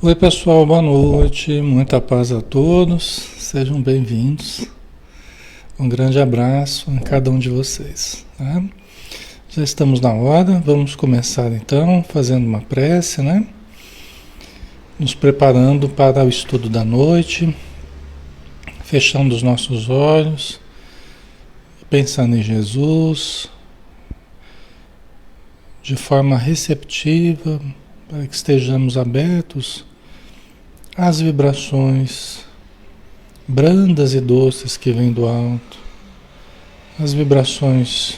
Oi pessoal, boa noite, muita paz a todos, sejam bem-vindos. Um grande abraço a cada um de vocês. Tá? Já estamos na hora, vamos começar então fazendo uma prece, né? Nos preparando para o estudo da noite, fechando os nossos olhos, pensando em Jesus, de forma receptiva, para que estejamos abertos às vibrações brandas e doces que vêm do alto, as vibrações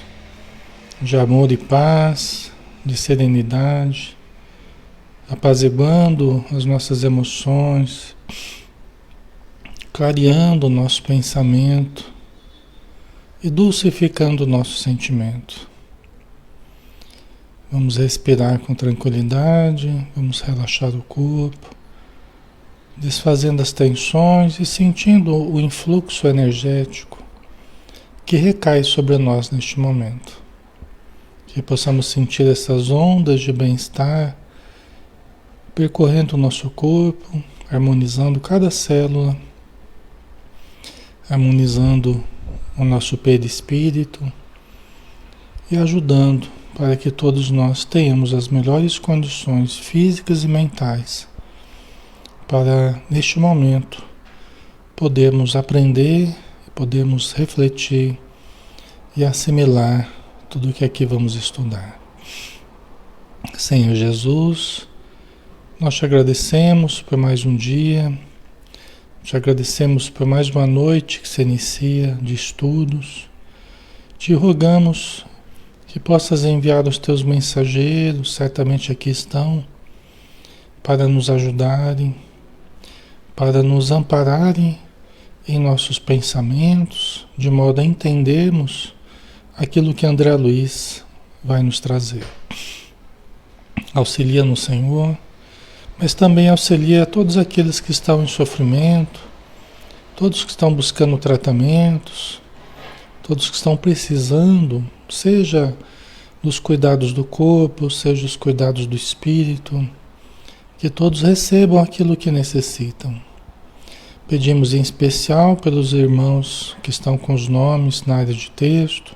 de amor e paz, de serenidade, apaziguando as nossas emoções, clareando o nosso pensamento e dulcificando o nosso sentimento. Vamos respirar com tranquilidade, vamos relaxar o corpo, desfazendo as tensões e sentindo o influxo energético que recai sobre nós neste momento. Que possamos sentir essas ondas de bem-estar percorrendo o nosso corpo, harmonizando cada célula, harmonizando o nosso perispírito e ajudando para que todos nós tenhamos as melhores condições físicas e mentais para, neste momento, podermos aprender, podermos refletir e assimilar tudo o que aqui vamos estudar. Senhor Jesus, nós te agradecemos por mais um dia, te agradecemos por mais uma noite que se inicia de estudos, te rogamos que possas enviar os teus mensageiros, certamente aqui estão, para nos ajudarem, para nos ampararem em nossos pensamentos, de modo a entendermos aquilo que André Luiz vai nos trazer. Auxilia-nos, Senhor, mas também auxilia todos aqueles que estão em sofrimento, todos que estão buscando tratamentos, todos que estão precisando, seja dos cuidados do corpo, seja os cuidados do espírito, que todos recebam aquilo que necessitam. Pedimos em especial pelos irmãos que estão com os nomes na área de texto,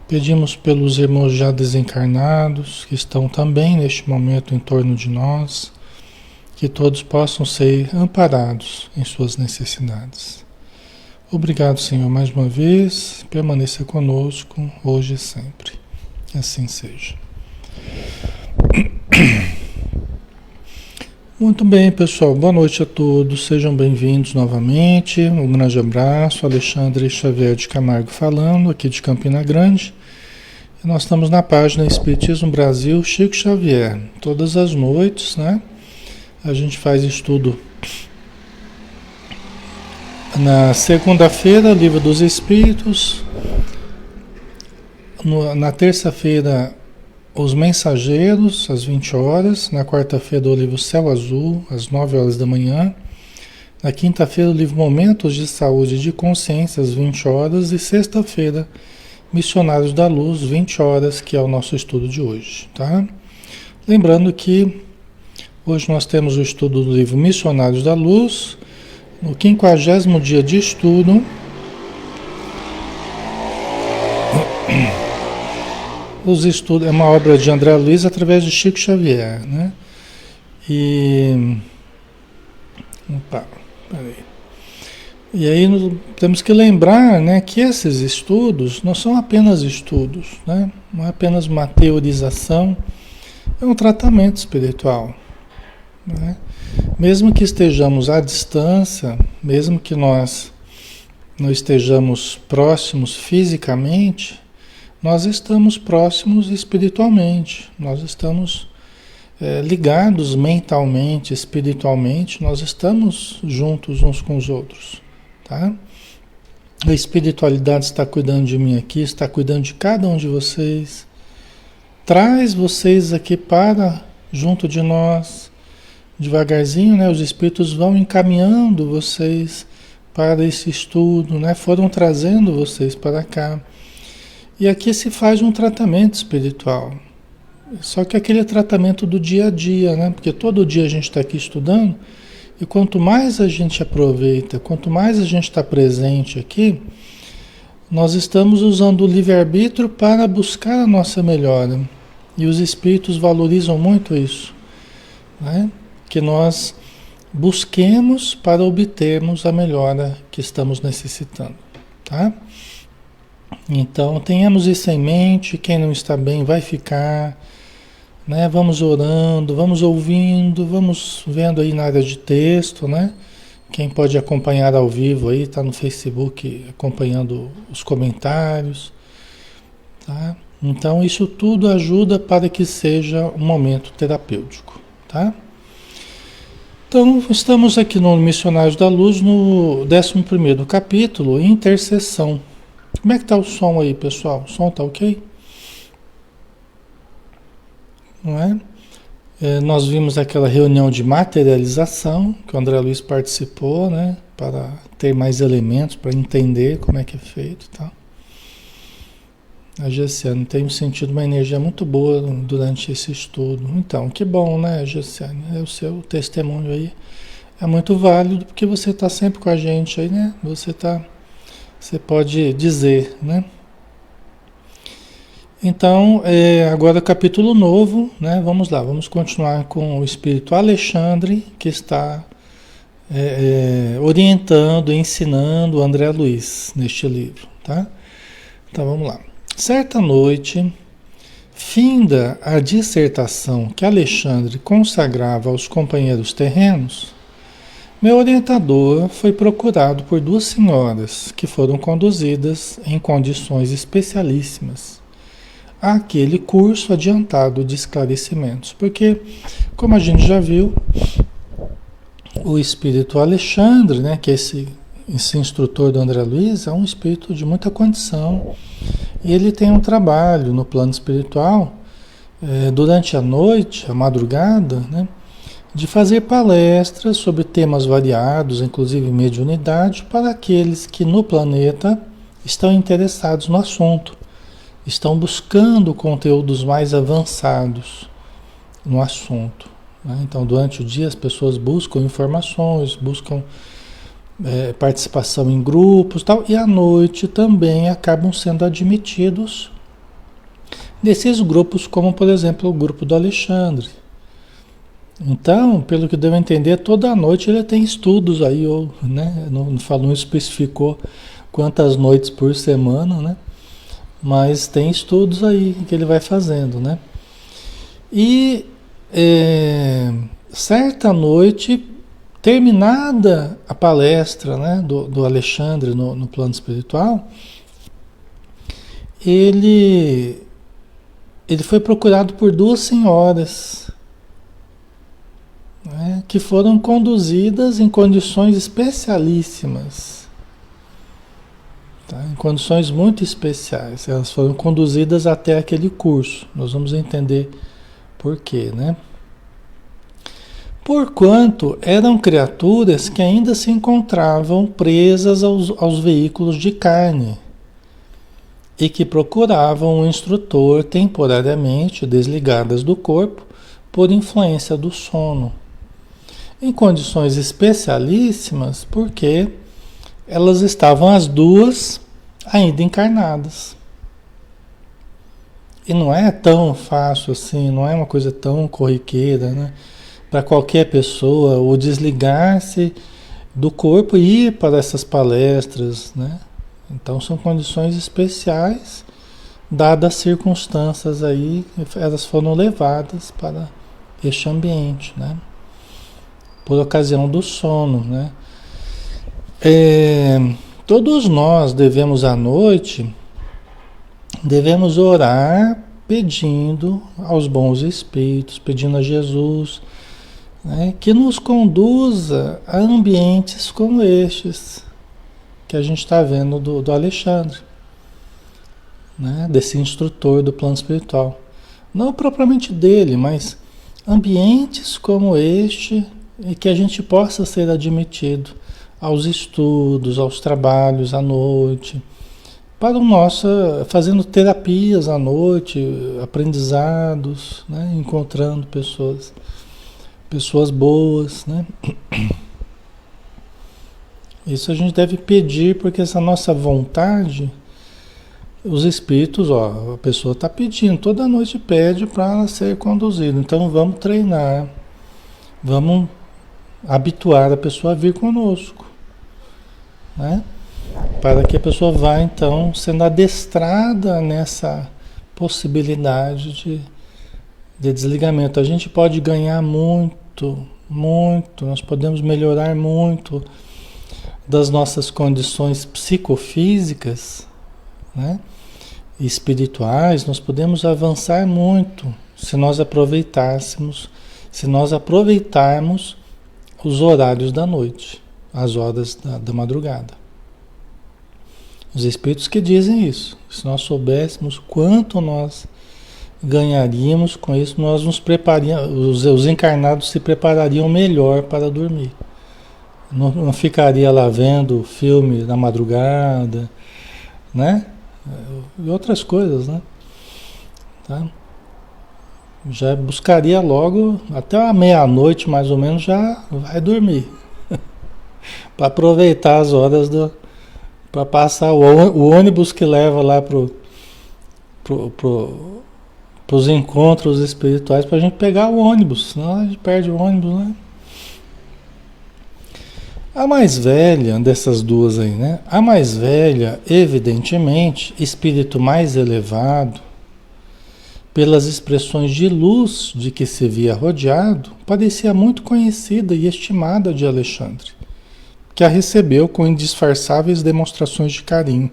pedimos pelos irmãos já desencarnados, que estão também neste momento em torno de nós, que todos possam ser amparados em suas necessidades. Obrigado, Senhor, mais uma vez. Permaneça conosco, hoje e sempre. Que assim seja. Muito bem, pessoal. Boa noite a todos. Sejam bem-vindos novamente. Um grande abraço. Alexandre Xavier de Camargo falando, aqui de Campina Grande. E nós estamos na página Espiritismo Brasil Chico Xavier. Todas as noites, né? A gente faz estudo. Na segunda-feira, Livro dos Espíritos. Na terça-feira, Os Mensageiros, às 20 horas. Na quarta-feira, o livro Céu Azul, às 9 horas da manhã. Na quinta-feira, o livro Momentos de Saúde e de Consciência, às 20 horas. E sexta-feira, Missionários da Luz, 20 horas, que é o nosso estudo de hoje. Tá? Lembrando que hoje nós temos o estudo do livro Missionários da Luz, no 50º dia de estudo. Os estudos é uma obra de André Luiz através de Chico Xavier, né? E aí temos que lembrar, né, que esses estudos não são apenas estudos, né? Não é apenas uma teorização, é um tratamento espiritual, né? Mesmo que estejamos à distância, mesmo que nós não estejamos próximos fisicamente, nós estamos próximos espiritualmente, nós estamos ligados mentalmente, espiritualmente, nós estamos juntos uns com os outros, tá? A espiritualidade está cuidando de mim aqui, está cuidando de cada um de vocês, traz vocês aqui para junto de nós. Devagarzinho, né, os espíritos vão encaminhando vocês para esse estudo, né, foram trazendo vocês para cá. E aqui se faz um tratamento espiritual, Só que aquele tratamento do dia a dia, né? Porque todo dia a gente está aqui estudando, e quanto mais a gente aproveita, quanto mais a gente está presente aqui, nós estamos usando o livre-arbítrio para buscar a nossa melhora. E os espíritos valorizam muito isso, né? Que nós busquemos para obtermos a melhora que estamos necessitando, tá? Então, tenhamos isso em mente, quem não está bem vai ficar, né? Vamos orando, vamos ouvindo, vamos vendo aí na área de texto, né? Quem pode acompanhar ao vivo aí, tá no Facebook acompanhando os comentários, tá? Então, isso tudo ajuda para que seja um momento terapêutico, tá? Então, estamos aqui no Missionários da Luz, no 11º capítulo, Intercessão. Como é que tá o som aí, pessoal? O som tá ok? Não é? Nós vimos aquela reunião de materialização, que o André Luiz participou, né? Para ter mais elementos, para entender como é que é feito e tal. A Gessiane tem sentido uma energia muito boa durante esse estudo. Então, que bom, né, Gessiane? O seu testemunho aí é muito válido, porque você está sempre com a gente aí, né? Você pode dizer, né? Então, agora capítulo novo, né? Vamos lá, vamos continuar com o Espírito Alexandre, que está orientando, ensinando o André Luiz neste livro, tá? Então, vamos lá. Certa noite, finda a dissertação que Alexandre consagrava aos companheiros terrenos, meu orientador foi procurado por duas senhoras que foram conduzidas em condições especialíssimas àquele curso adiantado de esclarecimentos. Porque, como a gente já viu, o espírito Alexandre, né, que é esse instrutor do André Luiz, é um espírito de muita condição. E ele tem um trabalho no plano espiritual, durante a noite, a madrugada, né, de fazer palestras sobre temas variados, inclusive mediunidade, para aqueles que no planeta estão interessados no assunto, estão buscando conteúdos mais avançados no assunto, né? Então, durante o dia, as pessoas buscam informações, buscam participação em grupos, tal, e à noite também acabam sendo admitidos nesses grupos, como, por exemplo, o grupo do Alexandre. Então, pelo que deu a entender, toda noite ele tem estudos aí, ou, né, não especificou quantas noites por semana, né? Mas tem estudos aí que ele vai fazendo, né? E certa noite, terminada a palestra, né, do Alexandre no plano espiritual, ele foi procurado por duas senhoras, né, que foram conduzidas em condições especialíssimas, tá? Em condições muito especiais. Elas foram conduzidas até aquele curso. Nós vamos entender por quê, né? Porquanto eram criaturas que ainda se encontravam presas aos veículos de carne e que procuravam um instrutor temporariamente desligadas do corpo por influência do sono. Em condições especialíssimas, porque elas estavam as duas ainda encarnadas. E não é tão fácil assim, não é uma coisa tão corriqueira, né? Para qualquer pessoa, o desligar-se do corpo e ir para essas palestras, né? Então são condições especiais, dadas as circunstâncias aí, elas foram levadas para este ambiente, né? Por ocasião do sono, né? Todos nós devemos à noite, devemos orar pedindo aos bons espíritos, pedindo a Jesus, né, que nos conduza a ambientes como estes que a gente está vendo do Alexandre, né, desse instrutor do plano espiritual. Não propriamente dele, mas ambientes como este, e que a gente possa ser admitido aos estudos, aos trabalhos à noite, para o nosso, fazendo terapias à noite, aprendizados, né? Encontrando pessoas boas, né? Isso a gente deve pedir, porque essa nossa vontade, os espíritos, ó, a pessoa está pedindo, toda noite pede para ser conduzido. Então vamos treinar, vamos habituar a pessoa a vir conosco, né? Para que a pessoa vá então sendo adestrada nessa possibilidade de desligamento. A gente pode ganhar muito, muito, nós podemos melhorar muito das nossas condições psicofísicas, né? E espirituais, nós podemos avançar muito se nós aproveitarmos os horários da noite, as horas da madrugada. Os espíritos que dizem isso. Se nós soubéssemos quanto nós ganharíamos com isso, nós nos prepararíamos, os encarnados se preparariam melhor para dormir. Não ficaria lá vendo filme na madrugada, né? E outras coisas, né? Tá? Já buscaria logo, até a meia-noite mais ou menos, já vai dormir. Para aproveitar as horas para passar o ônibus que leva lá pros encontros espirituais, para a gente pegar o ônibus, senão a gente perde o ônibus, né? A mais velha dessas duas aí, né? A mais velha, evidentemente, espírito mais elevado, pelas expressões de luz de que se via rodeado, parecia muito conhecida e estimada de Alexandre, que a recebeu com indisfarçáveis demonstrações de carinho.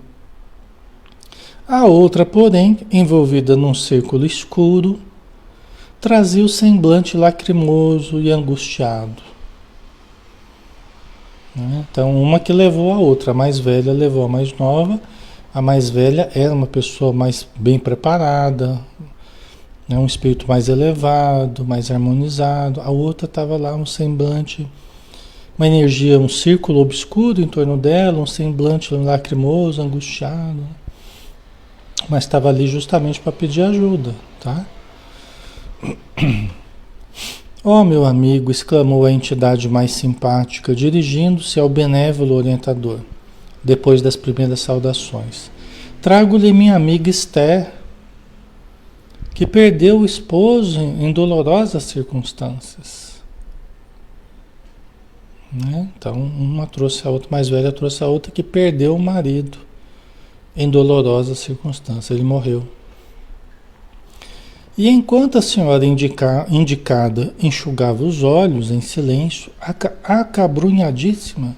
A outra, porém, envolvida num círculo escuro, trazia o semblante lacrimoso e angustiado. Então, uma que levou a outra, a mais velha levou a mais nova. A mais velha era uma pessoa mais bem preparada, né? Um espírito mais elevado, mais harmonizado. A outra estava lá, um semblante, uma energia, um círculo obscuro em torno dela, um semblante lacrimoso, angustiado. Mas estava ali justamente para pedir ajuda, tá? Oh, meu amigo, exclamou a entidade mais simpática, dirigindo-se ao benévolo orientador, depois das primeiras saudações. Trago-lhe minha amiga Esther, que perdeu o esposo em dolorosas circunstâncias. Né? Então, uma trouxe a outra, mais velha trouxe a outra, que perdeu o marido em dolorosas circunstâncias. Ele morreu. E enquanto a senhora indicada enxugava os olhos em silêncio, acabrunhadíssima,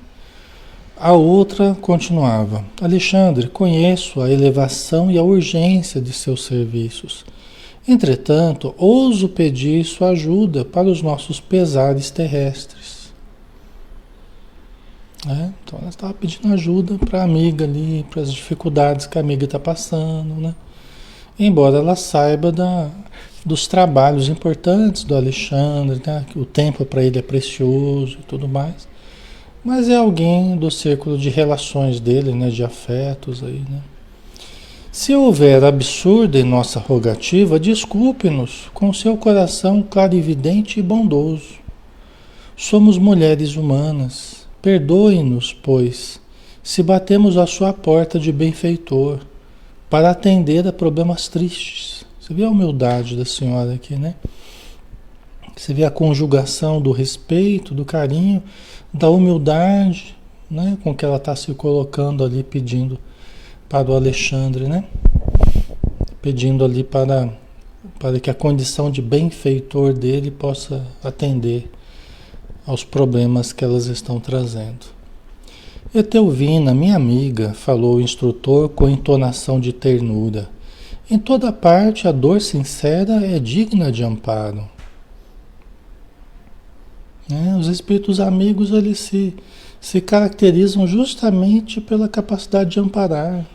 a outra continuava: Alexandre, conheço a elevação e a urgência de seus serviços. Entretanto, ouso pedir sua ajuda para os nossos pesares terrestres. Então ela estava pedindo ajuda para a amiga ali, para as dificuldades que a amiga está passando, né? Embora ela saiba dos trabalhos importantes do Alexandre, né? Que o tempo para ele é precioso e tudo mais, mas é alguém do círculo de relações dele, né? De afetos aí, né? Se houver absurdo em nossa rogativa, desculpe-nos com seu coração clarividente e bondoso. Somos mulheres humanas. Perdoe-nos, pois, se batemos à sua porta de benfeitor, para atender a problemas tristes. Você vê a humildade da senhora aqui, né? Você vê a conjugação do respeito, do carinho, da humildade, né? Com que ela está se colocando ali, pedindo para o Alexandre, né? Pedindo ali para que a condição de benfeitor dele possa atender aos problemas que elas estão trazendo. Etelvina, minha amiga, falou o instrutor com entonação de ternura. Em toda parte a dor sincera é digna de amparo. Os espíritos amigos, eles se caracterizam justamente pela capacidade de amparar,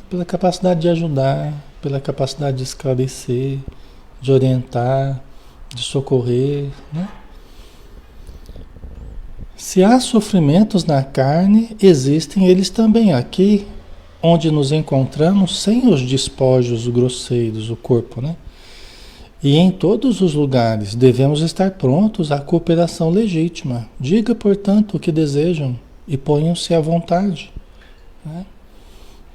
pela capacidade de ajudar, pela capacidade de esclarecer, de orientar, de socorrer, né? Se há sofrimentos na carne, existem eles também aqui, onde nos encontramos sem os despojos grosseiros, o corpo, né? E em todos os lugares devemos estar prontos à cooperação legítima. Diga, portanto, o que desejam e ponham-se à vontade, né?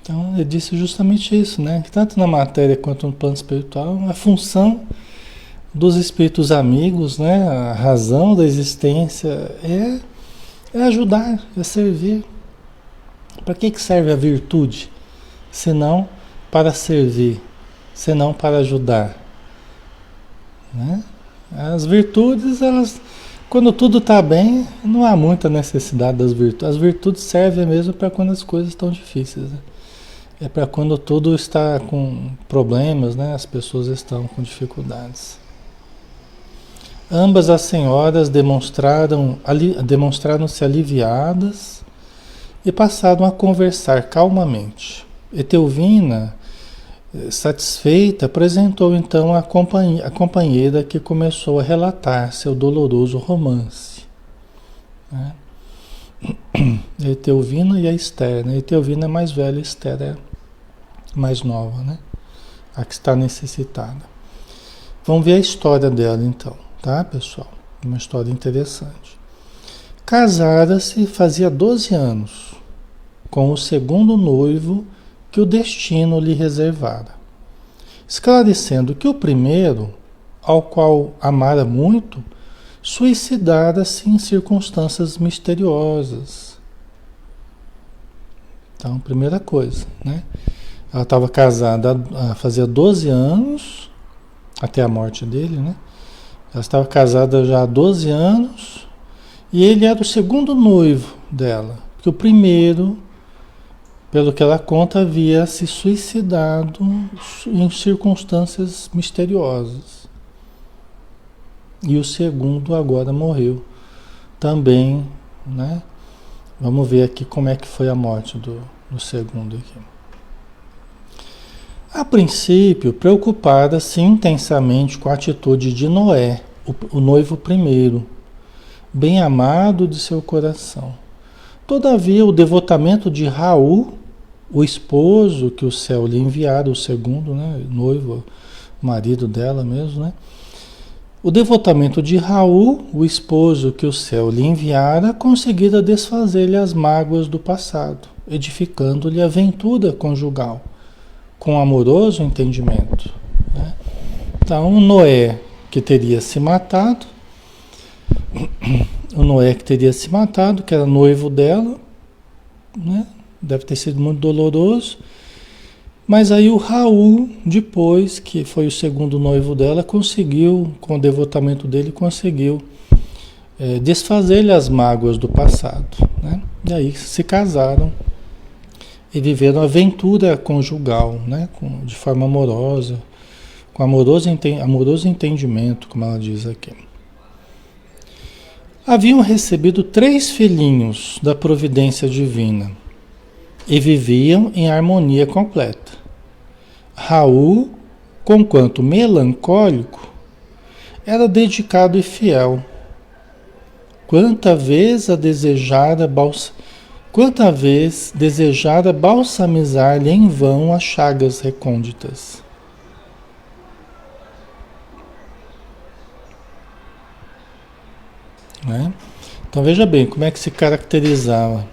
Então, ele disse justamente isso, né? Que tanto na matéria quanto no plano espiritual, a função dos espíritos amigos, né? A razão da existência é ajudar, é servir. Para que serve a virtude? Senão para servir, senão para ajudar, né? As virtudes, elas, quando tudo está bem, não há muita necessidade das virtudes. As virtudes servem mesmo para quando as coisas estão difíceis, né? É para quando tudo está com problemas, né? As pessoas estão com dificuldades. Ambas as senhoras demonstraram-se aliviadas e passaram a conversar calmamente. Etelvina, satisfeita, apresentou então a companheira que começou a relatar seu doloroso romance, né? A Etelvina e a Esther, né? A Etelvina é mais velha, a Esther é mais nova, né? A que está necessitada. Vamos ver a história dela então, tá, pessoal? Uma história interessante. Casara-se fazia 12 anos com o segundo noivo que o destino lhe reservara, esclarecendo que o primeiro, ao qual amara muito, suicidara-se em circunstâncias misteriosas. Então, primeira coisa, né? Ela estava casada fazia 12 anos, até a morte dele, né? Ela estava casada já há 12 anos e ele era o segundo noivo dela, porque o primeiro, pelo que ela conta, havia se suicidado em circunstâncias misteriosas. E o segundo agora morreu também, né? Vamos ver aqui como é que foi a morte do segundo aqui. A princípio, preocupada-se intensamente com a atitude de Noé, o noivo primeiro, bem amado de seu coração. Todavia, o devotamento de Raul, o esposo que o céu lhe enviara, o segundo, né, noivo, marido dela mesmo, né? O devotamento de Raul, o esposo que o céu lhe enviara, conseguira desfazer-lhe as mágoas do passado, edificando-lhe a ventura conjugal, com amoroso entendimento, né? Então, Noé, que teria se matado, que era noivo dela, né? Deve ter sido muito doloroso. Mas aí o Raul, depois, que foi o segundo noivo dela, conseguiu, com o devotamento dele, conseguiu desfazer-lhe as mágoas do passado, né? E aí se casaram e viveram a aventura conjugal, né? De forma amorosa, com amoroso entendimento, como ela diz aqui. Haviam recebido 3 filhinhos da providência divina e viviam em harmonia completa. Raul, conquanto melancólico, era dedicado e fiel. Quanta vez desejara balsamizar-lhe em vão as chagas recônditas. Né? Então veja bem como é que se caracterizava.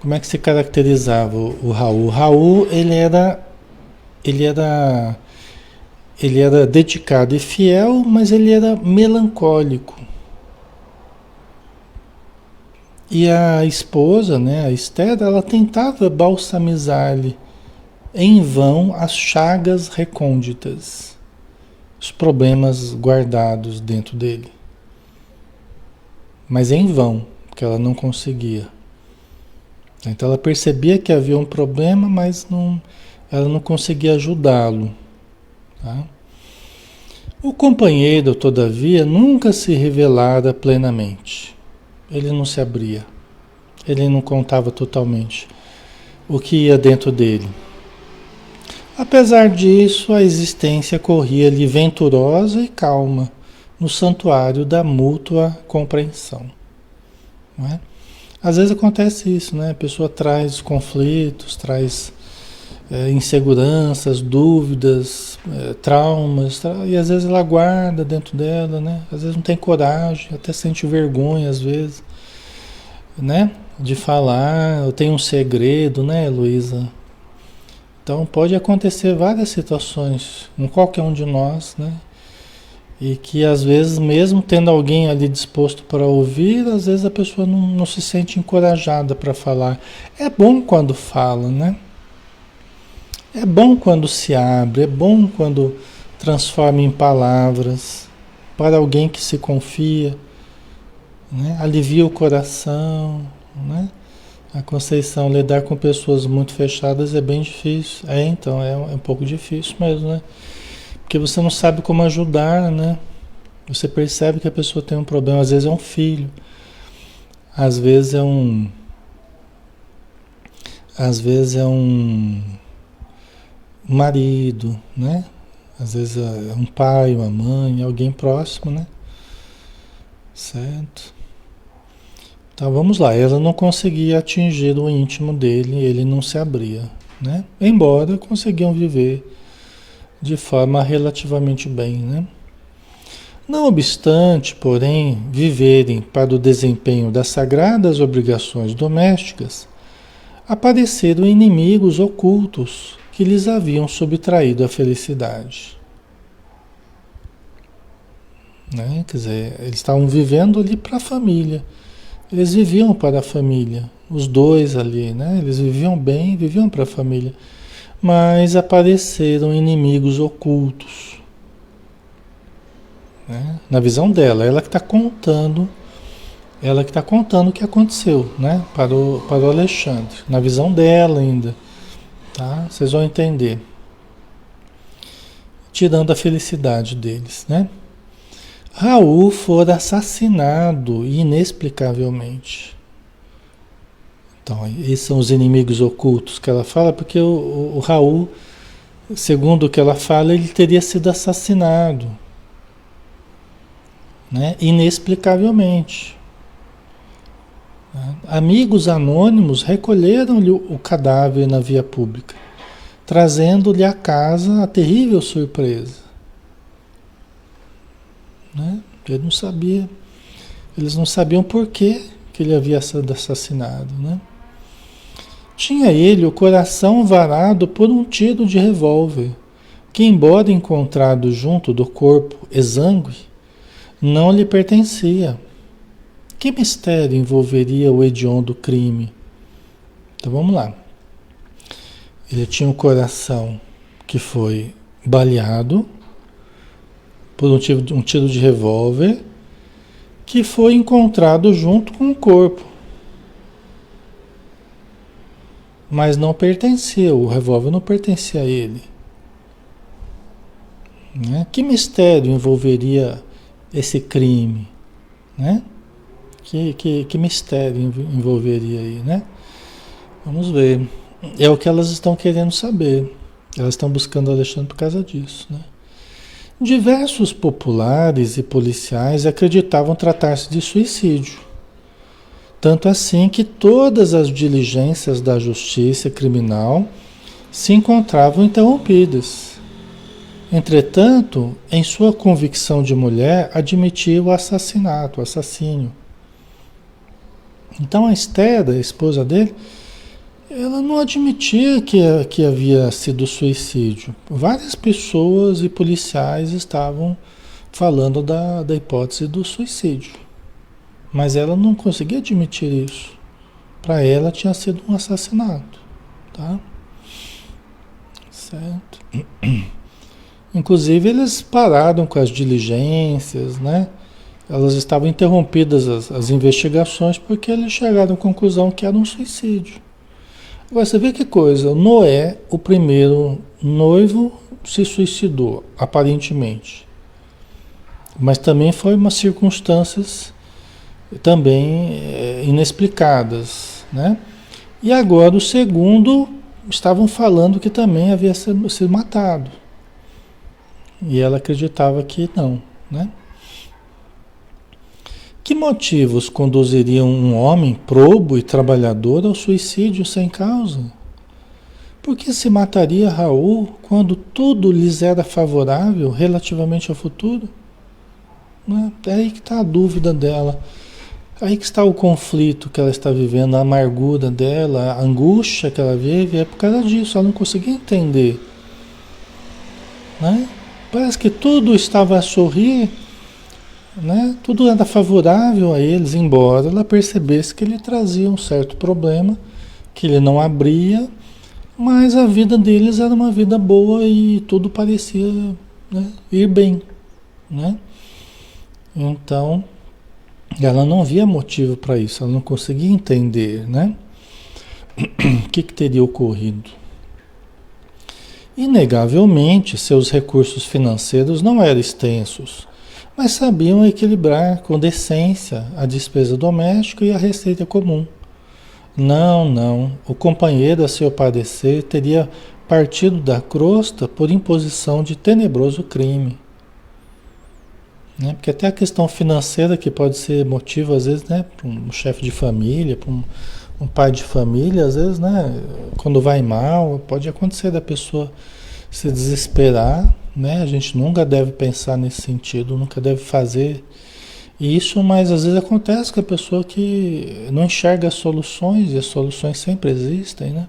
Como é que se caracterizava o Raul? O Raul, ele era dedicado e fiel, mas ele era melancólico. E a esposa, né, a Esther, ela tentava balsamizar-lhe em vão as chagas recônditas, os problemas guardados dentro dele. Mas em vão, porque ela não conseguia. Então ela percebia que havia um problema, mas ela não conseguia ajudá-lo, tá? O companheiro, todavia, nunca se revelara plenamente. Ele não se abria. Ele não contava totalmente o que ia dentro dele. Apesar disso, a existência corria-lhe venturosa e calma no santuário da mútua compreensão. não é? Às vezes acontece isso, né? A pessoa traz conflitos, traz inseguranças, dúvidas, traumas, e às vezes ela guarda dentro dela, né? Às vezes não tem coragem, até sente vergonha às vezes, né? De falar, eu tenho um segredo, né, Luísa? Então pode acontecer várias situações com qualquer um de nós, né? E que às vezes, mesmo tendo alguém ali disposto para ouvir, às vezes a pessoa não se sente encorajada para falar. É bom quando fala, né? É bom quando se abre, é bom quando transforma em palavras para alguém que se confia, né? Alivia o coração, né? A Conceição, lidar com pessoas muito fechadas é bem difícil. Então, é um pouco difícil mesmo, né? Porque você não sabe como ajudar, né? Você percebe que a pessoa tem um problema, às vezes é um filho, às vezes é um marido, né? Às vezes é um pai, uma mãe, alguém próximo, né? Certo? Então vamos lá, ela não conseguia atingir o íntimo dele, ele não se abria, né? Embora conseguiam viver de forma relativamente bem, né? Não obstante, porém, viverem para o desempenho das sagradas obrigações domésticas, apareceram inimigos ocultos que lhes haviam subtraído a felicidade. Né? Quer dizer, eles estavam vivendo ali para a família. Eles viviam para a família, os dois ali, né? Eles viviam bem, viviam para a família. Mas apareceram inimigos ocultos, né? Na visão dela, ela que está contando o que aconteceu, né? Para o Alexandre, na visão dela ainda, tá? Vocês vão entender. Tirando a felicidade deles, né? Raul fora assassinado inexplicavelmente. Então, esses são os inimigos ocultos que ela fala, porque o Raul, segundo o que ela fala, ele teria sido assassinado, né? Inexplicavelmente. Amigos anônimos recolheram-lhe o cadáver na via pública, trazendo-lhe à casa a terrível surpresa. Né? Ele não sabia, eles não sabiam por que ele havia sido assassinado, né? Tinha ele o coração varado por um tiro de revólver, que, embora encontrado junto do corpo exângue, não lhe pertencia. Que mistério envolveria o hediondo crime? Então vamos lá. Ele tinha um coração que foi baleado por um tiro de revólver que foi encontrado junto com o corpo. Mas não pertencia, o revólver não pertencia a ele. Né? Que mistério envolveria esse crime? Né? Que mistério envolveria aí, né? Vamos ver. É o que elas estão querendo saber. Elas estão buscando Alexandre por causa disso, né? Diversos populares e policiais acreditavam tratar-se de suicídio. Tanto assim que todas as diligências da justiça criminal se encontravam interrompidas. Entretanto, em sua convicção de mulher, admitia o assassinato, o assassínio. Então a Esther, a esposa dele, ela não admitia que havia sido suicídio. Várias pessoas e policiais estavam falando da hipótese do suicídio. Mas ela não conseguia admitir isso. Para ela tinha sido um assassinato. Tá? Certo? Inclusive eles pararam com as diligências, né? Elas estavam interrompidas as investigações porque eles chegaram à conclusão que era um suicídio. Agora você vê que coisa, Noé, o primeiro noivo, se suicidou, aparentemente. Mas também foi umas circunstâncias também inexplicadas, né? E agora o segundo, estavam falando que também havia sido matado. E ela acreditava que não, né? Que motivos conduziriam um homem probo e trabalhador ao suicídio sem causa? Por que se mataria Raul quando tudo lhes era favorável relativamente ao futuro? Né? É aí que está a dúvida dela. Aí que está o conflito que ela está vivendo, a amargura dela, a angústia que ela vive, é por causa disso, ela não conseguia entender. Né? Parece que tudo estava a sorrir, né? Tudo era favorável a eles, embora ela percebesse que ele trazia um certo problema, que ele não abria, mas a vida deles era uma vida boa e tudo parecia, né, ir bem. Né? Então, ela não via motivo para isso, ela não conseguia entender, né? O que teria ocorrido. Inegavelmente, seus recursos financeiros não eram extensos, mas sabiam equilibrar com decência a despesa doméstica e a receita comum. Não, o companheiro, a seu parecer, teria partido da crosta por imposição de tenebroso crime. Né? Porque até a questão financeira, que pode ser motivo, às vezes, né, para um chefe de família, para um pai de família, às vezes, né, quando vai mal, pode acontecer da pessoa se desesperar, né? A gente nunca deve pensar nesse sentido, nunca deve fazer isso, mas às vezes acontece com a pessoa que não enxerga as soluções, e as soluções sempre existem, né?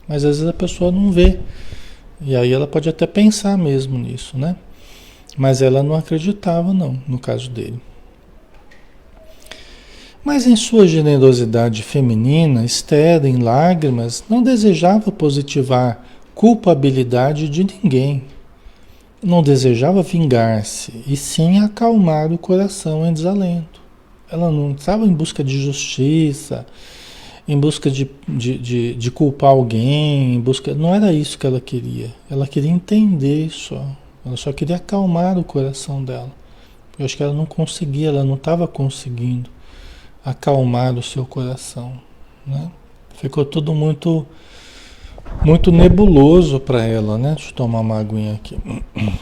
Mas às vezes a pessoa não vê, e aí ela pode até pensar mesmo nisso, né? Mas ela não acreditava, não, no caso dele. Mas em sua generosidade feminina, Esther, em lágrimas, não desejava positivar culpabilidade de ninguém. Não desejava vingar-se, e sim acalmar o coração em desalento. Ela não estava em busca de justiça, em busca de culpar alguém, em busca... não era isso que ela queria. Ela queria entender só. Ela só queria acalmar o coração dela. Eu acho que ela não conseguia, ela não estava conseguindo acalmar o seu coração. Né? Ficou tudo muito nebuloso para ela, né? Deixa eu tomar uma aguinha aqui.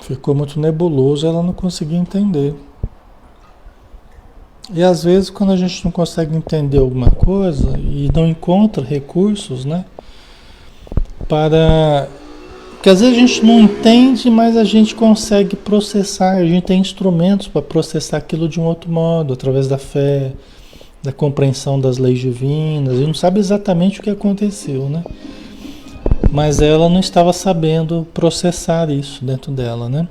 Ficou muito nebuloso, ela não conseguia entender. E às vezes, quando a gente não consegue entender alguma coisa e não encontra recursos, né? Porque às vezes a gente não entende, mas a gente consegue processar, a gente tem instrumentos para processar aquilo de um outro modo, através da fé, da compreensão das leis divinas, e não sabe exatamente o que aconteceu, né? Mas ela não estava sabendo processar isso dentro dela, né?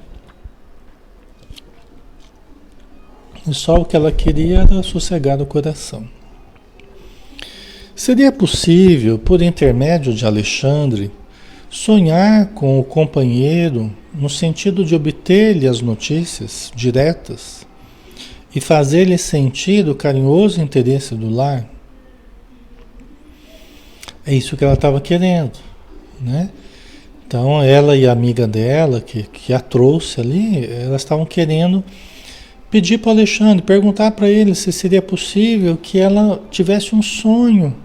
E só o que ela queria era sossegar o coração. Seria possível, por intermédio de Alexandre, sonhar com o companheiro no sentido de obter-lhe as notícias diretas e fazer-lhe sentir o carinhoso interesse do lar? É isso que ela estava querendo, né? Então ela e a amiga dela, que a trouxe ali, elas estavam querendo pedir para o Alexandre, perguntar para ele se seria possível que ela tivesse um sonho,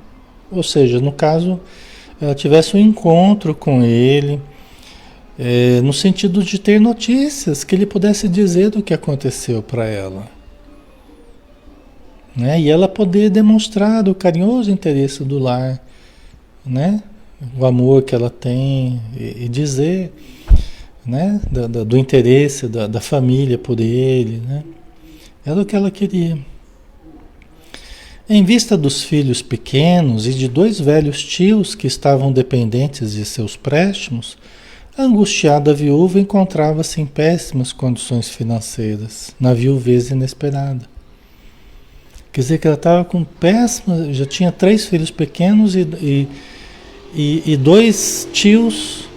ou seja, no caso, ela tivesse um encontro com ele, no sentido de ter notícias, que ele pudesse dizer do que aconteceu para ela. Né? E ela poder demonstrar o carinhoso interesse do lar, né? O amor que ela tem, e dizer, né? Do interesse da família por ele, né? Era o que ela queria. Em vista dos filhos pequenos e de 2 velhos tios que estavam dependentes de seus préstimos, a angustiada viúva encontrava-se em péssimas condições financeiras, na viuvez inesperada. Quer dizer que ela estava com péssimas, já tinha 3 filhos pequenos e 2 tios,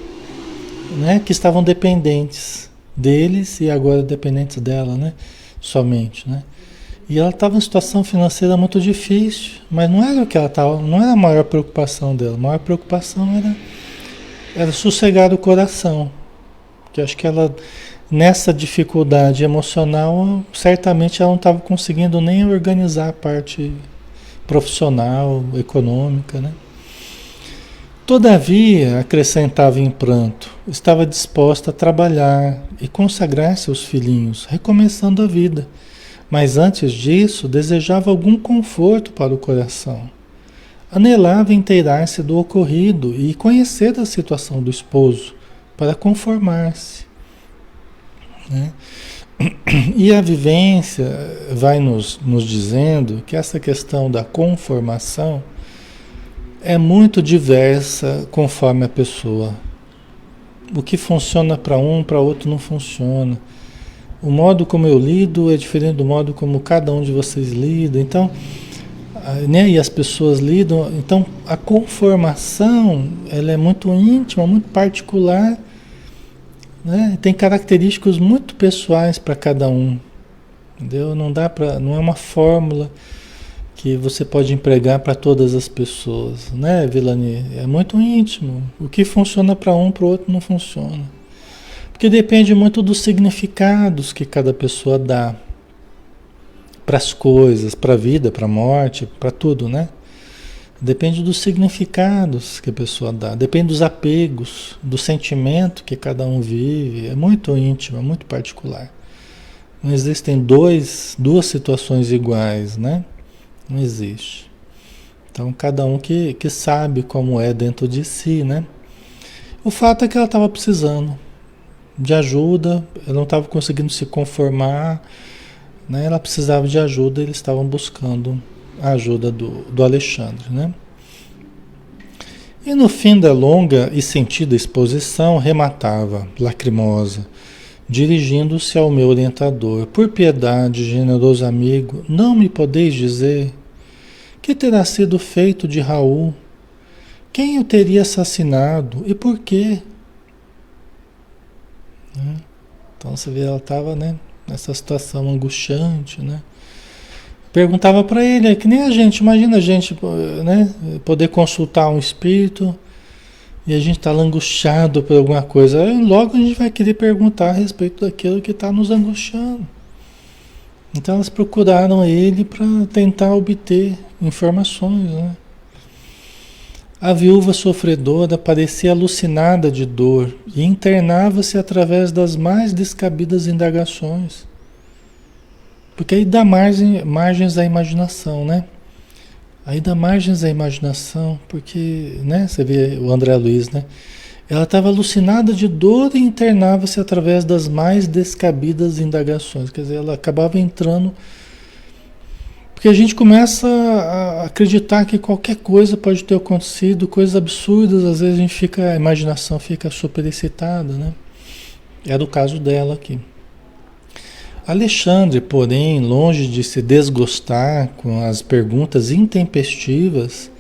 né, que estavam dependentes deles e agora dependentes dela, né, somente, né. E ela estava em situação financeira muito difícil, mas não era o que ela estava, não era a maior preocupação dela. A maior preocupação era sossegar o coração. Que acho que ela, nessa dificuldade emocional, certamente ela não estava conseguindo nem organizar a parte profissional, econômica, né? Todavia, acrescentava em pranto, estava disposta a trabalhar e consagrar seus filhinhos, recomeçando a vida. Mas antes disso, desejava algum conforto para o coração. Anelava inteirar-se do ocorrido e conhecer a situação do esposo, para conformar-se, né? E a vivência vai nos dizendo que essa questão da conformação é muito diversa conforme a pessoa. O que funciona para um, para outro não funciona. O modo como eu lido é diferente do modo como cada um de vocês lida. Então, né, e as pessoas lidam. Então, a conformação, ela é muito íntima, muito particular, né? Tem características muito pessoais para cada um. Entendeu? Não é uma fórmula que você pode empregar para todas as pessoas, né, Vilani? É muito íntimo. O que funciona para um, para o outro não funciona. Porque depende muito dos significados que cada pessoa dá para as coisas, para a vida, para a morte, para tudo, né? Depende dos significados que a pessoa dá, depende dos apegos, do sentimento que cada um vive. É muito íntimo, é muito particular. Não existem duas situações iguais, né? Não existe. Então, cada um que sabe como é dentro de si, né? O fato é que ela estava precisando de ajuda, ela não estava conseguindo se conformar, né? Ela precisava de ajuda, eles estavam buscando a ajuda do Alexandre, né? E no fim da longa e sentida exposição, rematava, lacrimosa, dirigindo-se ao meu orientador: por piedade, generoso amigo, não me podeis dizer que terá sido feito de Raul? Quem o teria assassinado e por quê? Né? Então você vê, ela estava, né, nessa situação angustiante, né? Perguntava para ele, é que nem a gente, imagina a gente, né, poder consultar um espírito e a gente está angustiado por alguma coisa, aí logo a gente vai querer perguntar a respeito daquilo que está nos angustiando. Então elas procuraram ele para tentar obter informações, né? A viúva sofredora parecia alucinada de dor e internava-se através das mais descabidas indagações. Porque aí dá margens à imaginação, né? Aí dá margens à imaginação, porque, né? Você vê o André Luiz, né? Ela estava alucinada de dor e internava-se através das mais descabidas indagações. Quer dizer, ela acabava entrando... Porque a gente começa a acreditar que qualquer coisa pode ter acontecido, coisas absurdas, às vezes a imaginação fica superexcitada, né? Era o caso dela aqui. Alexandre, porém, longe de se desgostar com as perguntas intempestivas,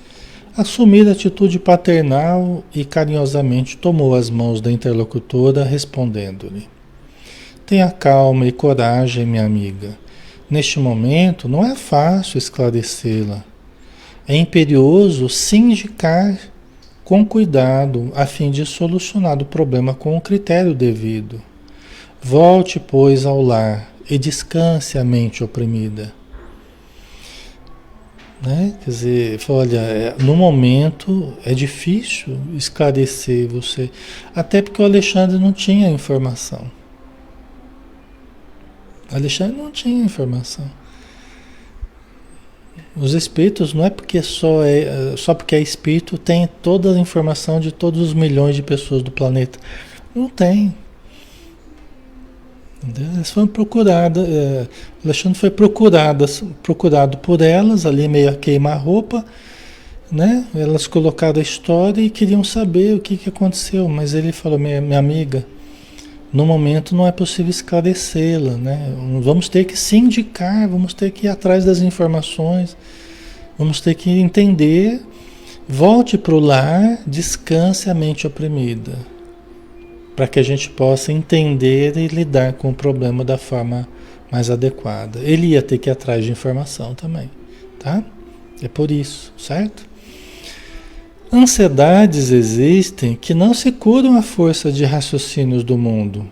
assumiu a atitude paternal e carinhosamente tomou as mãos da interlocutora, respondendo-lhe: tenha calma e coragem, minha amiga. Neste momento não é fácil esclarecê-la. É imperioso se indicar com cuidado a fim de solucionar o problema com o critério devido. Volte, pois, ao lar e descanse a mente oprimida. Né? Quer dizer, olha, no momento é difícil esclarecer você, até porque o Alexandre não tinha informação. Alexandre não tinha informação. Os espíritos não é porque só porque é espírito tem toda a informação de todos os milhões de pessoas do planeta. Não tem. Elas foram procuradas, Alexandre foi procurado por elas, ali meio a queima-roupa, né? Elas colocaram a história e queriam saber o que aconteceu, mas ele falou: minha amiga, no momento não é possível esclarecê-la, né? Vamos ter que se indicar, vamos ter que ir atrás das informações, vamos ter que entender. Volte para o lar, descanse a mente oprimida, para que a gente possa entender e lidar com o problema da forma mais adequada. Ele ia ter que ir atrás de informação também, tá? É por isso, certo? Ansiedades existem que não se curam à força de raciocínios do mundo.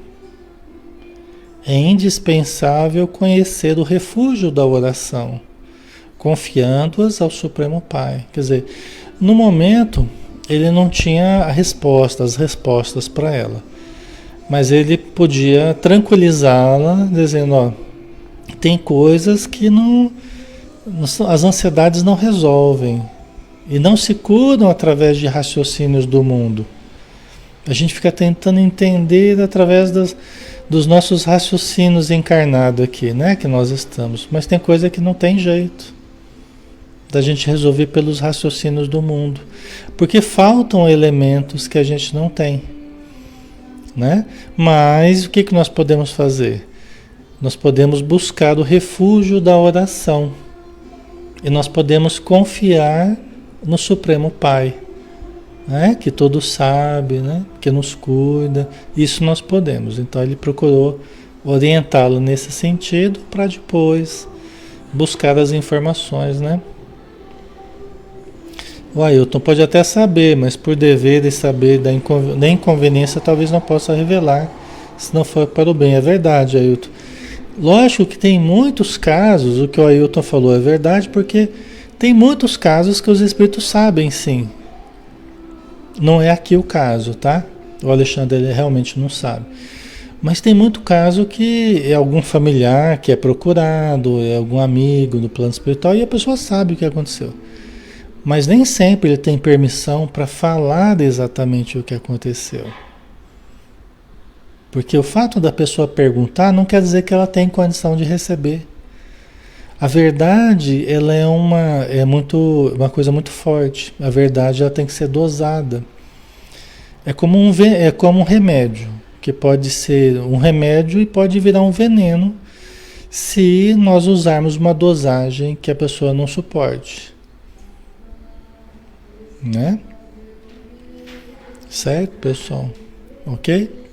É indispensável conhecer o refúgio da oração, confiando-as ao Supremo Pai. Quer dizer, no momento ele não tinha as respostas para ela, mas ele podia tranquilizá-la, dizendo: ó, tem coisas que as ansiedades não resolvem e não se curam através de raciocínios do mundo. A gente fica tentando entender através dos nossos raciocínios encarnados aqui, né? Que nós estamos. Mas tem coisa que não tem jeito da gente resolver pelos raciocínios do mundo. Porque faltam elementos que a gente não tem, né? Mas o que nós podemos fazer? Nós podemos buscar o refúgio da oração. E nós podemos confiar no Supremo Pai, né? Que tudo sabe, né? Que nos cuida. Isso nós podemos. Então ele procurou orientá-lo nesse sentido para depois buscar as informações, né? O Ailton pode até saber, mas por dever e saber da inconveniência talvez não possa revelar, se não for para o bem. É verdade, Ailton. Lógico que tem muitos casos, o que o Ailton falou é verdade, porque tem muitos casos que os espíritos sabem, sim. Não é aqui o caso, tá? O Alexandre ele realmente não sabe. Mas tem muito caso que é algum familiar que é procurado, é algum amigo do plano espiritual e a pessoa sabe o que aconteceu. Mas nem sempre ele tem permissão para falar exatamente o que aconteceu. Porque o fato da pessoa perguntar não quer dizer que ela tem condição de receber. A verdade, ela é uma coisa muito forte. A verdade, ela tem que ser dosada. É como um remédio, que pode ser um remédio e pode virar um veneno se nós usarmos uma dosagem que a pessoa não suporte. Né? Certo, pessoal? Ok?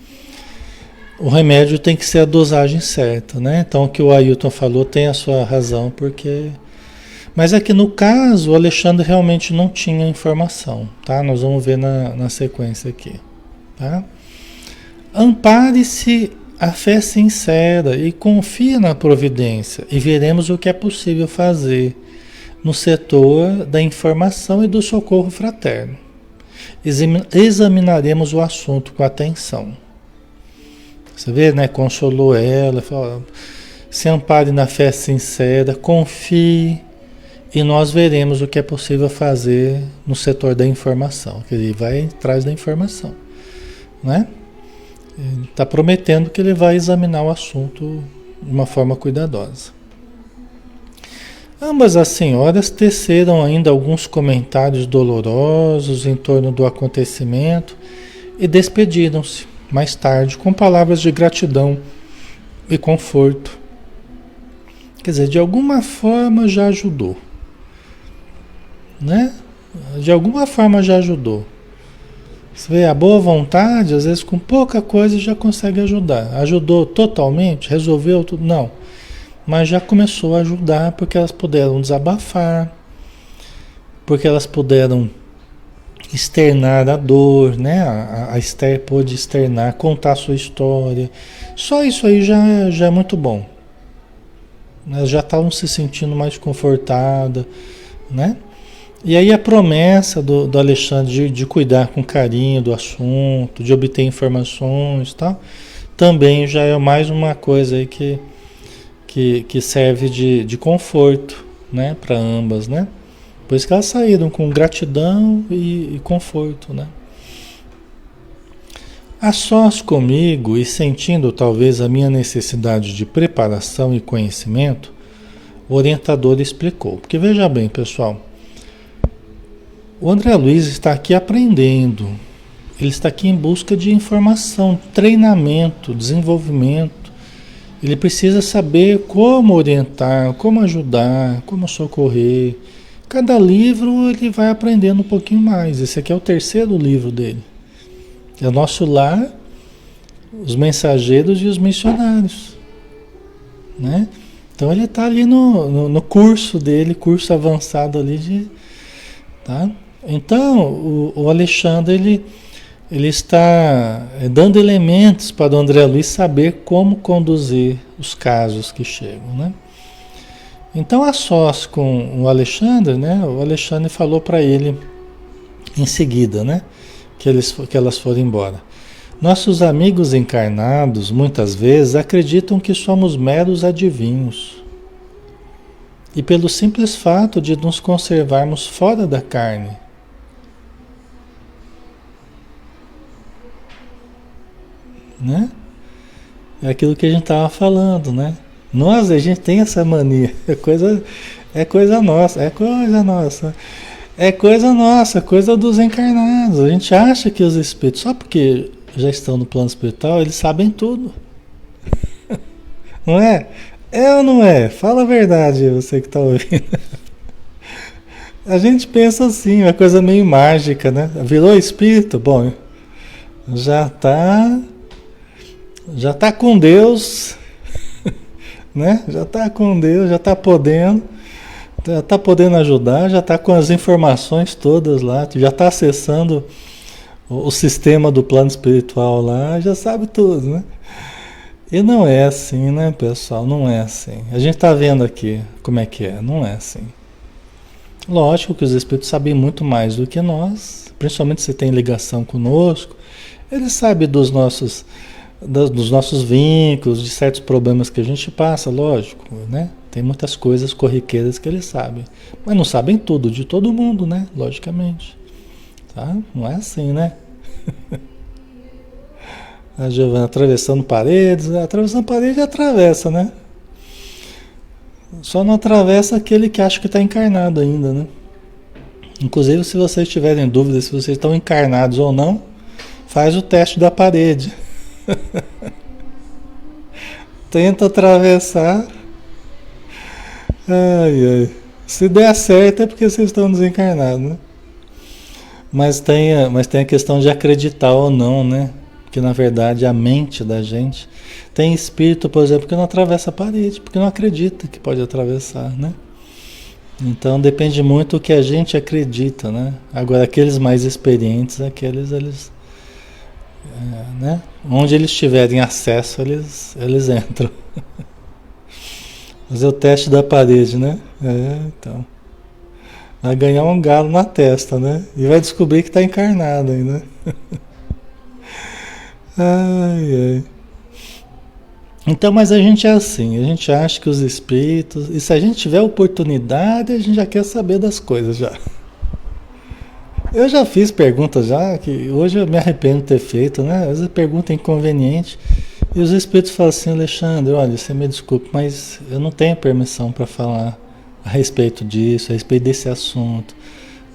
O remédio tem que ser a dosagem certa, né? Então o que o Ailton falou tem a sua razão, porque... Mas é que no caso o Alexandre realmente não tinha informação, tá? Nós vamos ver na sequência aqui, tá? Ampare-se a fé sincera e confie na providência e veremos o que é possível fazer no setor da informação e do socorro fraterno. Examinaremos o assunto com atenção. Você vê, né? Consolou ela, falou, se ampare na fé sincera, confie, e nós veremos o que é possível fazer no setor da informação. Que ele vai atrás da informação, né? Ele está prometendo que ele vai examinar o assunto de uma forma cuidadosa. Ambas as senhoras teceram ainda alguns comentários dolorosos em torno do acontecimento e despediram-se mais tarde com palavras de gratidão e conforto. Quer dizer, de alguma forma já ajudou, né? De alguma forma já ajudou. Você vê, a boa vontade, às vezes com pouca coisa já consegue ajudar. Ajudou totalmente? Resolveu tudo? Não. Mas já começou a ajudar porque elas puderam desabafar, porque elas puderam externar a dor, né? A Esther pôde externar, contar a sua história. Só isso aí já é muito bom. Elas já estavam se sentindo mais confortadas, né? E aí a promessa do Alexandre de cuidar com carinho do assunto, de obter informações e tal, também já é mais uma coisa aí que serve de conforto, né, para ambas, né? Por isso que elas saíram com gratidão e conforto, né? A sós comigo e sentindo talvez a minha necessidade de preparação e conhecimento, o orientador explicou. Porque veja bem, pessoal, o André Luiz está aqui aprendendo, ele está aqui em busca de informação, treinamento, desenvolvimento. Ele precisa saber como orientar, como ajudar, como socorrer. Cada livro ele vai aprendendo um pouquinho mais. Esse aqui é o terceiro livro dele. É o Nosso Lar, Os Mensageiros e os Missionários, né? Então ele está ali no curso dele, curso avançado ali tá? Então o Alexandre ele está dando elementos para o André Luiz saber como conduzir os casos que chegam, né? Então, a sós com o Alexandre, né? O Alexandre falou para ele em seguida, né? Que elas foram embora. Nossos amigos encarnados, muitas vezes, acreditam que somos meros adivinhos. E pelo simples fato de nos conservarmos fora da carne. Né? É aquilo que a gente estava falando, né? Nós, a gente tem essa mania. É coisa nossa, é coisa nossa. É coisa nossa, coisa dos encarnados. A gente acha que os espíritos, só porque já estão no plano espiritual, eles sabem tudo. Não é? É ou não é? Fala a verdade, você que está ouvindo. A gente pensa assim, uma coisa meio mágica, né? Virou espírito? Bom, já tá com Deus, né? Já tá com Deus, já tá podendo ajudar, já tá com as informações todas lá, já tá acessando o sistema do plano espiritual lá, já sabe tudo, né? E não é assim, né, pessoal? Não é assim. A gente tá vendo aqui como é que é, não é assim. Lógico que os espíritos sabem muito mais do que nós, principalmente se tem ligação conosco. Eles sabem dos nossos vínculos, de certos problemas que a gente passa, lógico, né? Tem muitas coisas corriqueiras que eles sabem. Mas não sabem tudo de todo mundo, né? Logicamente. Tá? Não é assim, né? A Giovana atravessando paredes, atravessando parede atravessa, né? Só não atravessa aquele que acha que está encarnado ainda, né? Inclusive, se vocês tiverem dúvidas se vocês estão encarnados ou não, faz o teste da parede. Tenta atravessar. Ai, ai. Se der certo é porque vocês estão desencarnados, né? Mas tem a questão de acreditar ou não, né? Que na verdade a mente da gente tem espírito, por exemplo, que não atravessa a parede, porque não acredita que pode atravessar, né? Então depende muito do que a gente acredita, né? Agora aqueles mais experientes, eles né? Onde eles tiverem acesso, eles entram. Fazer o teste da parede, né? Então. Vai ganhar um galo na testa, né? E vai descobrir que está encarnado ainda. Ai, ai. Então, mas a gente é assim, a gente acha que os espíritos, e se a gente tiver oportunidade, a gente já quer saber das coisas já. Eu já fiz perguntas já, que hoje eu me arrependo de ter feito, né? Às vezes pergunta inconveniente, e os espíritos falam assim: Alexandre, olha, você me desculpe, mas eu não tenho permissão para falar a respeito disso, a respeito desse assunto,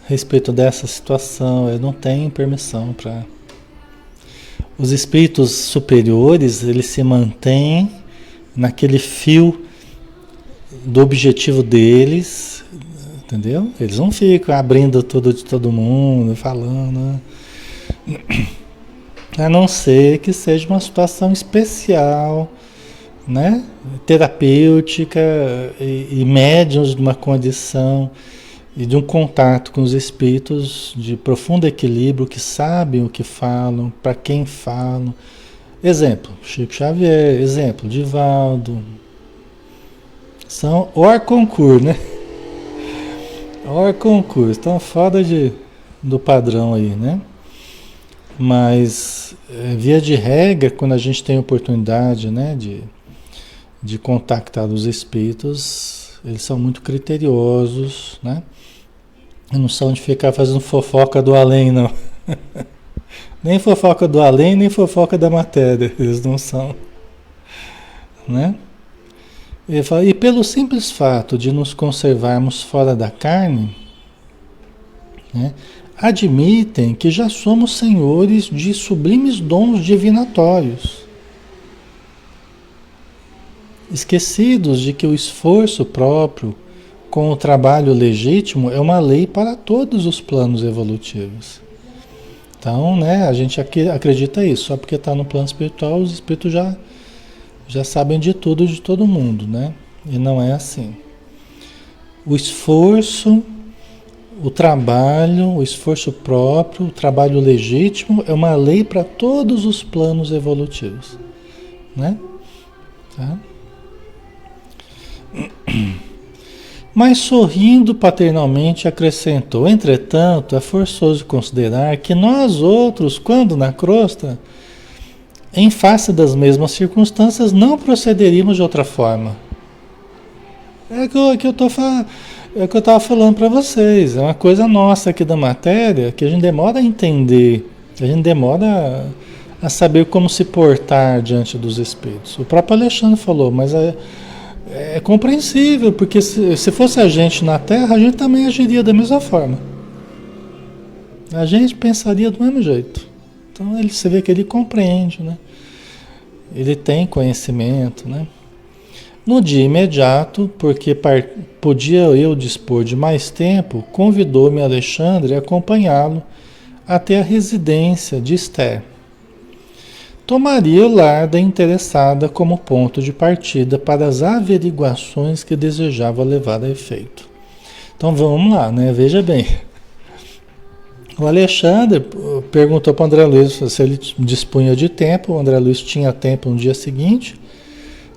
a respeito dessa situação, eu não tenho permissão para... Os espíritos superiores, eles se mantêm naquele fio do objetivo deles, entendeu? Eles não ficam abrindo tudo de todo mundo, falando, a não ser que seja uma situação especial, né? Terapêutica e médiuns de uma condição e de um contato com os espíritos de profundo equilíbrio, que sabem o que falam, para quem falam. Exemplo, Chico Xavier, exemplo, Divaldo. São hors concurso, né? Hors concurso, estão fora do padrão aí, né? Mas, via de regra, quando a gente tem oportunidade, né, de contactar os espíritos, eles são muito criteriosos, né? Não são de ficar fazendo fofoca do além, não. Nem fofoca do além, nem fofoca da matéria. Eles não são. Né? Ele fala, e pelo simples fato de nos conservarmos fora da carne, né, admitem que já somos senhores de sublimes dons divinatórios, esquecidos de que o esforço próprio com o trabalho legítimo é uma lei para todos os planos evolutivos. Então, né, a gente aqui acredita isso, só porque está no plano espiritual, os espíritos já sabem de tudo, de todo mundo, né? E não é assim. O esforço, o trabalho, o esforço próprio, o trabalho legítimo é uma lei para todos os planos evolutivos, né? Tá? Mas sorrindo paternalmente acrescentou: entretanto, é forçoso considerar que nós outros, quando na crosta, em face das mesmas circunstâncias, não procederíamos de outra forma. que eu tô falando, é o que eu estava falando para vocês. É uma coisa nossa aqui da matéria que a gente demora a entender, a gente demora a saber como se portar diante dos espíritos. O próprio Alexandre falou, mas é compreensível, porque se fosse a gente na Terra, a gente também agiria da mesma forma. A gente pensaria do mesmo jeito. Então você vê que ele compreende, né? Ele tem conhecimento, né? No dia imediato, porque podia eu dispor de mais tempo, convidou-me Alexandre a acompanhá-lo até a residência de Esther. Tomaria o lar da interessada como ponto de partida para as averiguações que desejava levar a efeito. Então vamos lá, né? Veja bem. O Alexandre perguntou para o André Luiz se ele dispunha de tempo. O André Luiz tinha tempo no dia seguinte.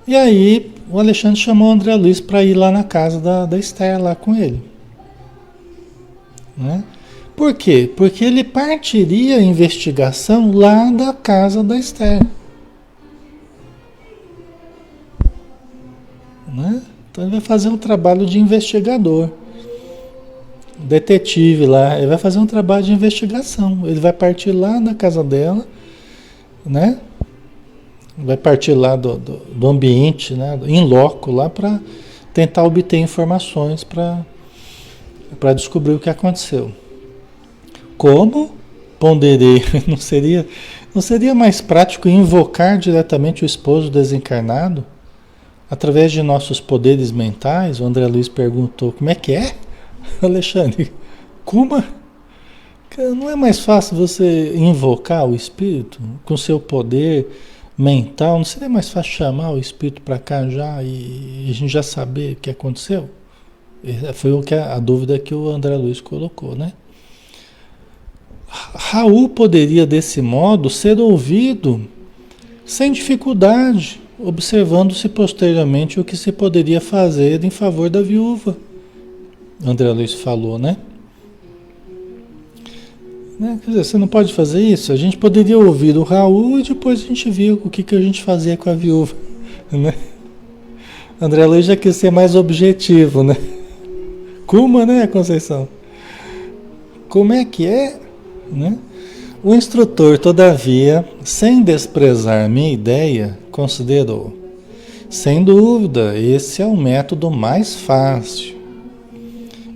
E aí o Alexandre chamou o André Luiz para ir lá na casa da Esther, lá com ele. Né? Por quê? Porque ele partiria a investigação lá da casa da Esther. Né? Então ele vai fazer um trabalho de investigador. Detetive lá, ele vai fazer um trabalho de investigação. Ele vai partir lá na casa dela, né? Vai partir lá do ambiente, né? In loco lá para tentar obter informações para descobrir o que aconteceu. Como? Ponderei. Não seria mais prático invocar diretamente o esposo desencarnado através de nossos poderes mentais? O André Luiz perguntou, como é que é? Alexandre, como? Não é mais fácil você invocar o espírito com seu poder mental? Não seria mais fácil chamar o espírito para cá já e a gente já saber o que aconteceu? Foi a dúvida que o André Luiz colocou, né? Raul poderia desse modo ser ouvido sem dificuldade, observando-se posteriormente o que se poderia fazer em favor da viúva. André Luiz falou, né? Quer dizer, você não pode fazer isso? A gente poderia ouvir o Raul e depois a gente via o que a gente fazia com a viúva, né? André Luiz já quis ser mais objetivo, né? Como, né, Conceição? Como é que é? Né? O instrutor, todavia, sem desprezar minha ideia, considerou: sem dúvida, esse é o método mais fácil.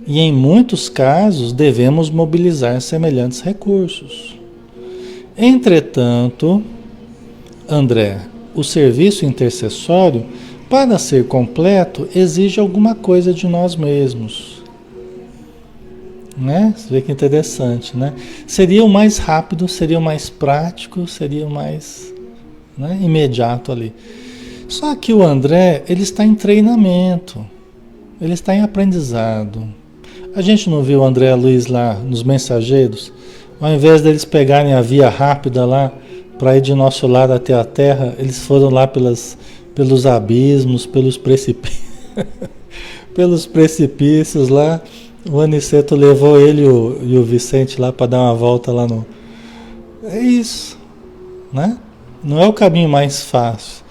E em muitos casos devemos mobilizar semelhantes recursos. Entretanto, André, o serviço intercessório, para ser completo, exige alguma coisa de nós mesmos. Né? Você vê que interessante, né? Seria o mais rápido, seria o mais prático, seria o mais, né, imediato ali. Só que o André, ele está em treinamento, ele está em aprendizado. A gente não viu o André Luiz lá nos Mensageiros? Ao invés deles pegarem a via rápida lá para ir de nosso lado até a Terra, eles foram lá pelos abismos, pelos precipícios, pelos precipícios lá. O Aniceto levou ele e o Vicente lá para dar uma volta lá no... É isso, né? Não é o caminho mais fácil,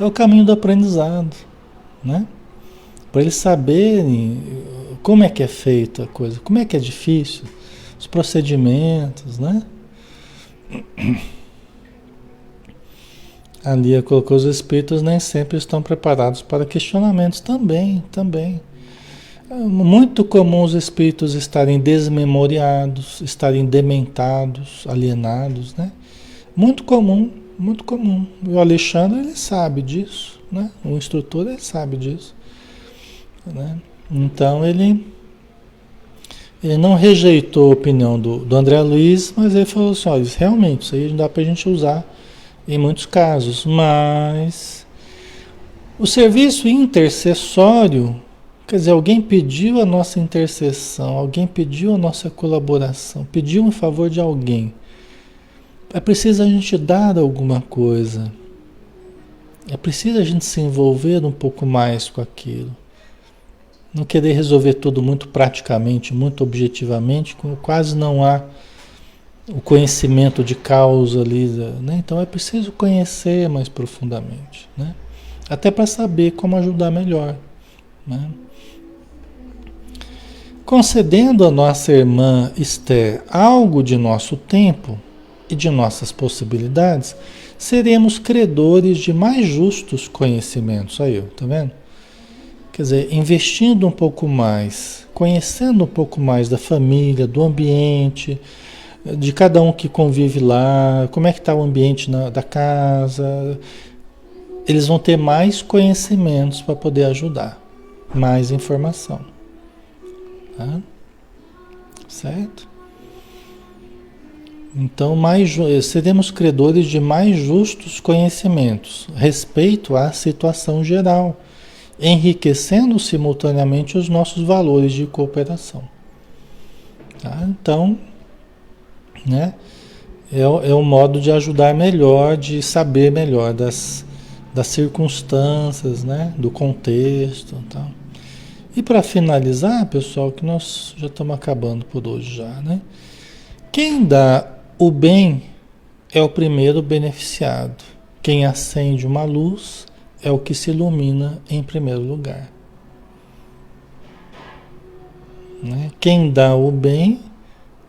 é o caminho do aprendizado, né? Para eles saberem como é que é feita a coisa, como é que é difícil, os procedimentos, né? A Lia colocou: os espíritos nem sempre estão preparados para questionamentos. Também. É muito comum os espíritos estarem desmemoriados, estarem dementados, alienados, né? Muito comum. O Alexandre, ele sabe disso, né? O instrutor, ele sabe disso, né? Então ele não rejeitou a opinião do André Luiz, mas ele falou assim: olha, realmente, isso aí não dá para a gente usar em muitos casos, mas o serviço intercessório, quer dizer, alguém pediu a nossa intercessão, alguém pediu a nossa colaboração, pediu em favor de alguém. É preciso a gente dar alguma coisa, é preciso a gente se envolver um pouco mais com aquilo. Não querer resolver tudo muito praticamente, muito objetivamente, quase não há o conhecimento de causa ali, né? Então é preciso conhecer mais profundamente, né? Até para saber como ajudar melhor, né? Concedendo a nossa irmã Esther algo de nosso tempo e de nossas possibilidades, seremos credores de mais justos conhecimentos. Aí, tá vendo? Quer dizer, investindo um pouco mais, conhecendo um pouco mais da família, do ambiente, de cada um que convive lá, como é que está o ambiente da casa, eles vão ter mais conhecimentos para poder ajudar, mais informação. Tá? Certo? Então, seremos credores de mais justos conhecimentos, respeito à situação geral, enriquecendo simultaneamente os nossos valores de cooperação. Tá? Então, né, é um modo de ajudar melhor, de saber melhor das circunstâncias, né, do contexto. Tá? E para finalizar, pessoal, que nós já estamos acabando por hoje já, né? Quem dá o bem é o primeiro beneficiado. Quem acende uma luz é o que se ilumina em primeiro lugar. Né? Quem dá o bem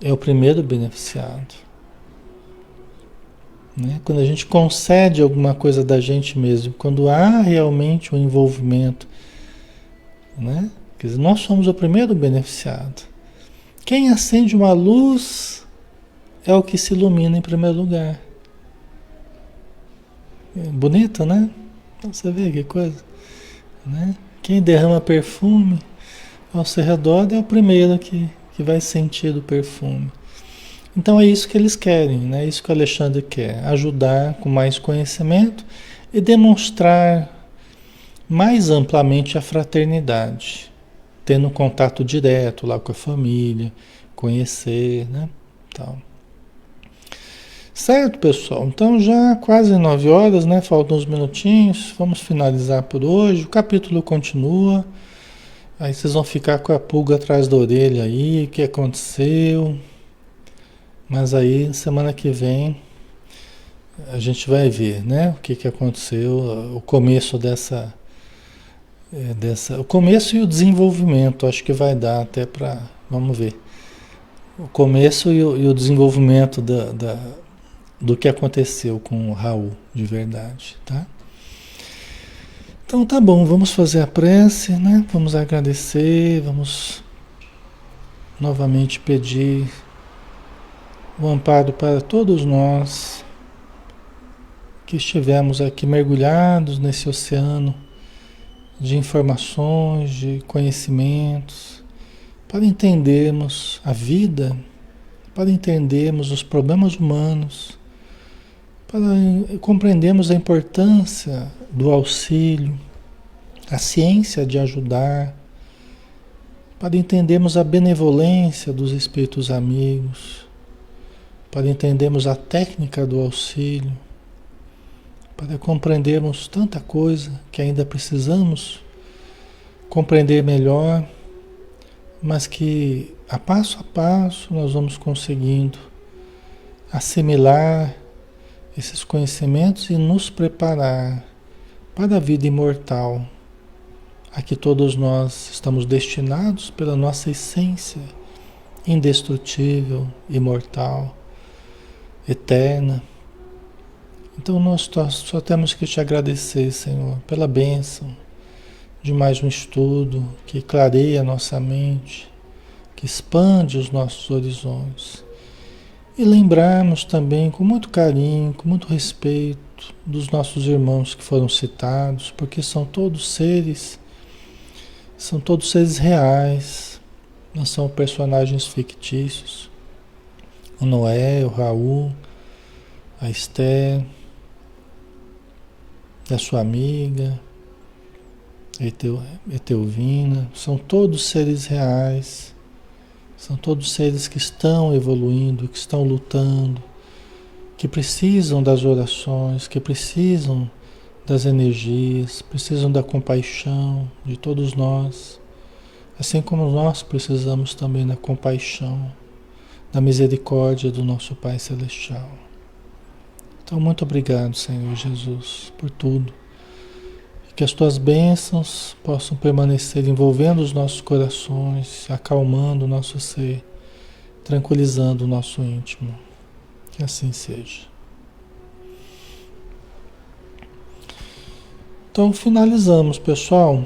é o primeiro beneficiado. Né? Quando a gente concede alguma coisa da gente mesmo, quando há realmente um envolvimento, né? Quer dizer, nós somos o primeiro beneficiado. Quem acende uma luz é o que se ilumina em primeiro lugar. Bonito, né? Você vê que coisa, né? Quem derrama perfume ao seu redor é o primeiro que vai sentir o perfume. Então é isso que eles querem, né? É isso que o Alexandre quer, ajudar com mais conhecimento e demonstrar mais amplamente a fraternidade, tendo contato direto lá com a família, conhecer, né? Tal. Certo, pessoal? Então já quase 9 horas, né? Faltam uns minutinhos. Vamos finalizar por hoje. O capítulo continua. Aí vocês vão ficar com a pulga atrás da orelha aí, o que aconteceu. Mas aí, semana que vem, a gente vai ver, né? O que aconteceu, o começo o começo e o desenvolvimento. Acho que vai dar até para... Vamos ver. O começo e o desenvolvimento do que aconteceu com o Raul, de verdade, tá? Então tá bom, vamos fazer a prece, né? Vamos agradecer, vamos novamente pedir o amparo para todos nós que estivemos aqui mergulhados nesse oceano de informações, de conhecimentos, para entendermos a vida, para entendermos os problemas humanos, para compreendermos a importância do auxílio, a ciência de ajudar, para entendermos a benevolência dos espíritos amigos, para entendermos a técnica do auxílio, para compreendermos tanta coisa que ainda precisamos compreender melhor, mas que a passo nós vamos conseguindo assimilar esses conhecimentos e nos preparar para a vida imortal, a que todos nós estamos destinados pela nossa essência indestrutível, imortal, eterna. Então nós só temos que te agradecer, Senhor, pela bênção de mais um estudo que clareia a nossa mente, que expande os nossos horizontes. E lembrarmos também com muito carinho, com muito respeito dos nossos irmãos que foram citados, porque são todos seres reais, não são personagens fictícios. O Noé, o Raul, a Esther, a sua amiga, Etelvina, são todos seres reais. São todos seres que estão evoluindo, que estão lutando, que precisam das orações, que precisam das energias, precisam da compaixão de todos nós, assim como nós precisamos também da compaixão, da misericórdia do nosso Pai Celestial. Então, muito obrigado, Senhor Jesus, por tudo. Que as tuas bênçãos possam permanecer envolvendo os nossos corações, acalmando o nosso ser, tranquilizando o nosso íntimo. Que assim seja. Então finalizamos, pessoal.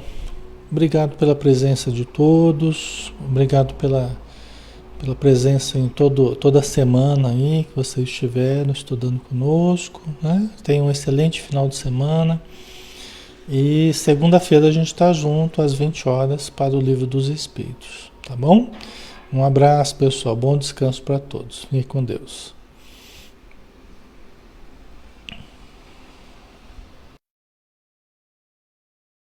Obrigado pela presença de todos. Obrigado pela presença em toda semana aí que vocês estiveram estudando conosco, né? Tenham um excelente final de semana. E segunda-feira a gente está junto às 20 horas para o Livro dos Espíritos, tá bom? Um abraço, pessoal. Bom descanso para todos. Fique com Deus.